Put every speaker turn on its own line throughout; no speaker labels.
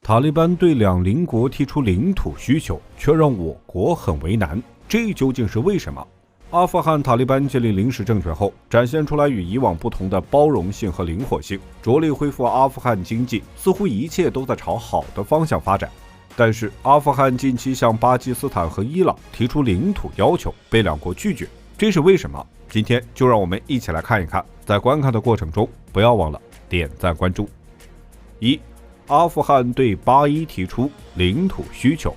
塔利班对两邻国提出领土需求，却让我国很为难，这究竟是为什么？阿富汗塔利班建立临时政权后，展现出来与以往不同的包容性和灵活性，着力恢复阿富汗经济，似乎一切都在朝好的方向发展。但是，阿富汗近期向巴基斯坦和伊朗提出领土要求，被两国拒绝，这是为什么？今天就让我们一起来看一看。在观看的过程中，不要忘了点赞关注。1. 阿富汗对巴伊提出领土需求。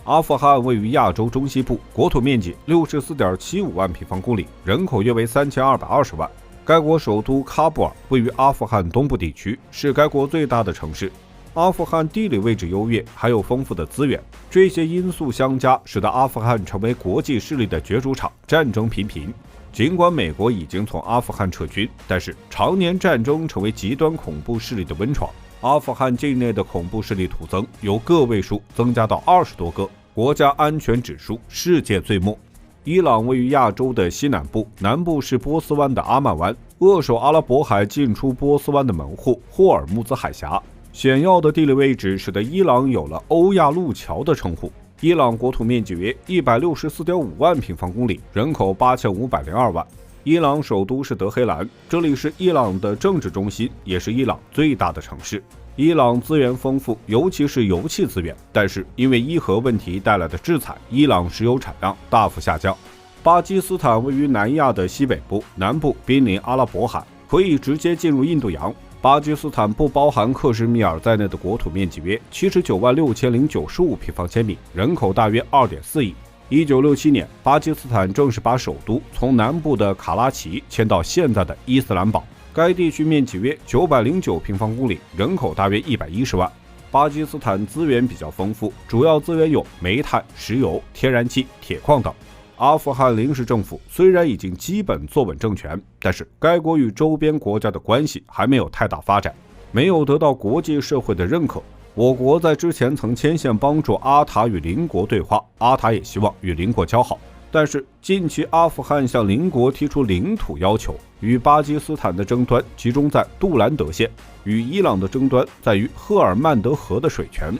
阿富汗位于亚洲中西部，国土面积 64.75 万平方公里，人口约为3220万。该国首都喀布尔位于阿富汗东部地区，是该国最大的城市。阿富汗地理位置优越，还有丰富的资源，这些因素相加，使得阿富汗成为国际势力的角逐场，战争频频。尽管美国已经从阿富汗撤军，但是常年战争成为极端恐怖势力的温床。阿富汗境内的恐怖势力徒增，由个位数增加到20多个，国家安全指数世界最末。伊朗位于亚洲的西南部，南部是波斯湾的阿曼湾，扼守阿拉伯海进出波斯湾的门户霍尔木兹海峡。险要的地理位置使得伊朗有了欧亚路桥的称呼。伊朗国土面积约 164.5 万平方公里，人口8502万。伊朗首都是德黑兰，这里是伊朗的政治中心，也是伊朗最大的城市。伊朗资源丰富，尤其是油气资源，但是因为伊核问题带来的制裁，伊朗石油产量大幅下降。巴基斯坦位于南亚的西北部，南部濒临阿拉伯海，可以直接进入印度洋。巴基斯坦不包含克什米尔在内的国土面积约796095平方千米，人口大约2.4亿。1967年，巴基斯坦正式把首都从南部的卡拉奇迁到现在的伊斯兰堡。该地区面积约909平方公里，人口大约110万。巴基斯坦资源比较丰富，主要资源有煤炭、石油、天然气、铁矿等。阿富汗临时政府虽然已经基本坐稳政权，但是该国与周边国家的关系还没有太大发展，没有得到国际社会的认可。我国在之前曾牵线帮助阿塔与邻国对话，阿塔也希望与邻国交好。但是近期阿富汗向邻国提出领土要求，与巴基斯坦的争端集中在杜兰德县，与伊朗的争端在于赫尔曼德河的水权。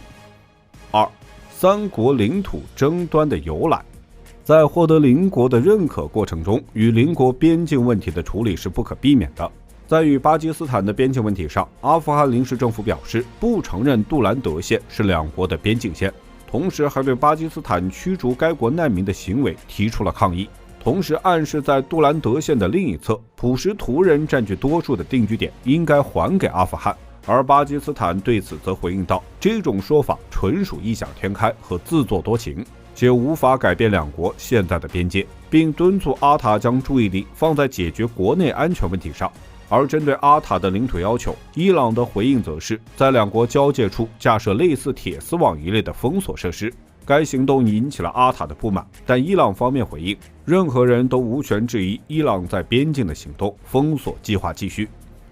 2. 三国领土争端的由来。在获得邻国的认可过程中，与邻国边境问题的处理是不可避免的。在与巴基斯坦的边境问题上，阿富汗临时政府表示不承认杜兰德县是两国的边境线，同时还对巴基斯坦驱逐该国难民的行为提出了抗议，同时暗示在杜兰德县的另一侧，普什图人占据多数的定居点应该还给阿富汗。而巴基斯坦对此则回应道，这种说法纯属异想天开和自作多情，且无法改变两国现在的边界，并敦促阿塔将注意力放在解决国内安全问题上。而针对阿塔的领土要求，伊朗的回应则是在两国交界处架设类似铁丝网一类的封锁设施。该行动引起了阿塔的不满，但伊朗方面回应，任何人都无权质疑伊朗在边境的行动，封锁计划继续。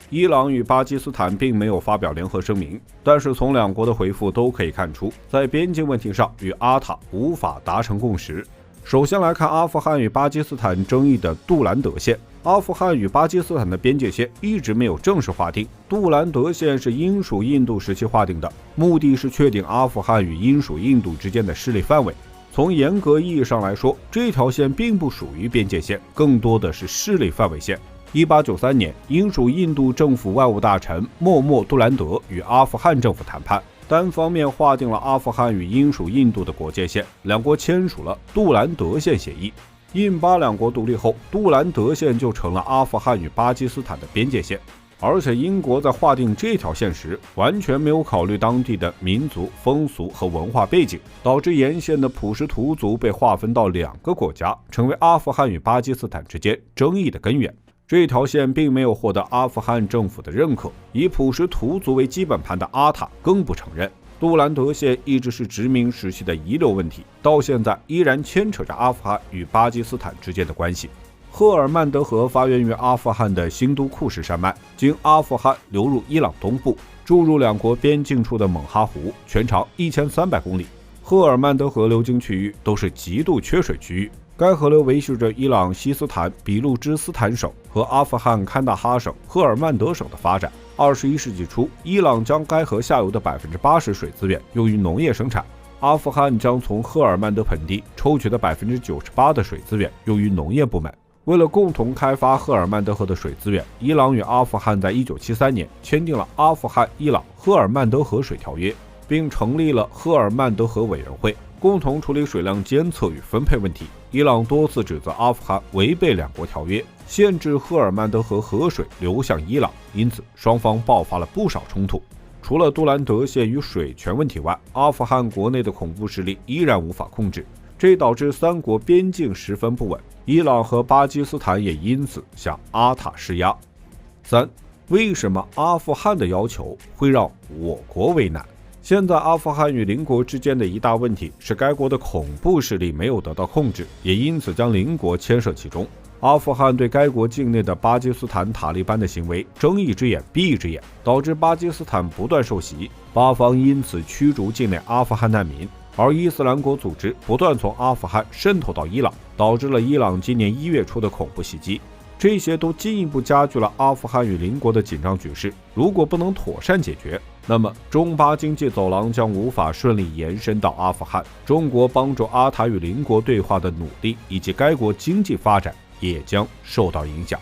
伊朗与巴基斯坦并没有发表联合声明，但是从两国的回复都可以看出，在边境问题上与阿塔无法达成共识。首先来看阿富汗与巴基斯坦争议的杜兰德县。阿富汗与巴基斯坦的边界线一直没有正式划定，杜兰德县是英属印度时期划定的，目的是确定阿富汗与英属印度之间的势力范围。从严格意义上来说，这条线并不属于边界线，更多的是势力范围线。1893年，英属印度政府外务大臣莫默杜兰德与阿富汗政府谈判，单方面划定了阿富汗与英属印度的国界线，两国签署了杜兰德县协议。印巴两国独立后，杜兰德县就成了阿富汗与巴基斯坦的边界线。而且英国在划定这条线时，完全没有考虑当地的民族、风俗和文化背景，导致沿线的普什图族被划分到两个国家，成为阿富汗与巴基斯坦之间争议的根源。这条线并没有获得阿富汗政府的认可，以普什图族为基本盘的阿塔更不承认。杜兰德县一直是殖民时期的遗留问题，到现在依然牵扯着阿富汗与巴基斯坦之间的关系。赫尔曼德河发源于阿富汗的新都库什山脉，经阿富汗流入伊朗东部，注入两国边境处的蒙哈湖，全长1300公里。赫尔曼德河流经区域都是极度缺水区域，该河流维系着伊朗西斯坦、俾路支斯坦省和阿富汗堪大哈省、赫尔曼德省的发展。21世纪初，伊朗将该河下游的80%水资源用于农业生产，阿富汗将从赫尔曼德盆地抽取的98%的水资源用于农业部门。为了共同开发赫尔曼德河的水资源，伊朗与阿富汗在1973年签订了阿富汗伊朗赫尔曼德河水条约，并成立了赫尔曼德河委员会，共同处理水量监测与分配问题。伊朗多次指责阿富汗违背两国条约，限制赫尔曼德河河水流向伊朗，因此双方爆发了不少冲突。除了杜兰德县与水权问题外，阿富汗国内的恐怖势力依然无法控制，这导致三国边境十分不稳，伊朗和巴基斯坦也因此向阿塔施压。3. 为什么阿富汗的要求会让我国为难？现在阿富汗与邻国之间的一大问题是该国的恐怖势力没有得到控制，也因此将邻国牵涉其中。阿富汗对该国境内的巴基斯坦塔利班的行为睁一只眼闭一只眼，导致巴基斯坦不断受袭，巴方因此驱逐境内阿富汗难民，而伊斯兰国组织不断从阿富汗渗透到伊朗，导致了伊朗今年1月初的恐怖袭击。这些都进一步加剧了阿富汗与邻国的紧张局势。如果不能妥善解决，那么中巴经济走廊将无法顺利延伸到阿富汗，中国帮助阿塔与邻国对话的努力以及该国经济发展也将受到影响。